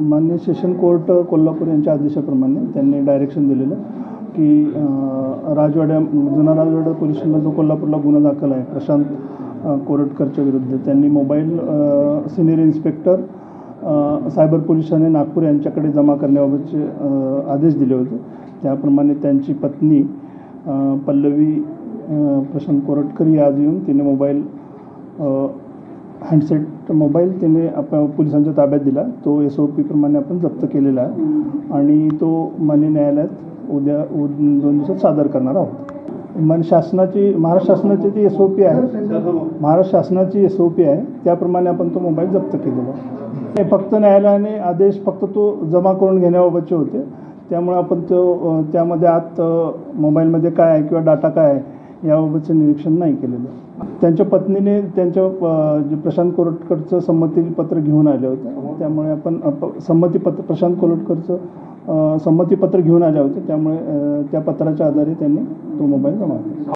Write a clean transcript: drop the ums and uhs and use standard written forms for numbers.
माननीय session court Kolhapur यांच्या आदेशाप्रमाणे त्यांनी डायरेक्शन दिलेलं की जुना राजवाडा पोलीस स्टेशनला जो कोल्हापूरला गुन्हा दाखल आहे प्रशांत कोरटकरच्या विरुद्ध, त्यांनी mobile senior inspector cyber police Thane Nagpur यांच्याकडे जमा करण्याबाबतचे आदेश दिले होते. त्याप्रमाणे त्यांची पत्नी पल्लवी प्रशांत कोरटकर ही आज येऊन तिने मोबाईल हँडसेट मोबाईल तिने पोलिसांच्या ताब्यात दिला. तो SOP प्रमाणे आपण जप्त केलेला आहे आणि तो माननीय न्यायालयात उद्या 2 दिवसात सादर करणार आहोत. महाराष्ट्र शासनाची जी SOP आहे, महाराष्ट्र शासनाची SOP आहे त्याप्रमाणे आपण तो मोबाईल जप्त केलेला आहे. फक्त न्यायालयाने आदेश फक्त तो जमा करून घेण्याबाबतचे होते, त्यामुळे आपण तो त्यामध्ये आत मोबाईलमध्ये काय आहे किंवा डाटा काय आहे याबाबतचं निरीक्षण नाही केलेलं. त्यांच्या पत्नीने जे प्रशांत कोरटकरचं संमतीपत्र घेऊन आले होते, त्यामुळे आपण प्रशांत कोरटकरचं संमतीपत्र घेऊन आले होते, त्यामुळे त्या पत्राच्या आधारे त्यांनी तो मोबाईल जमा केला.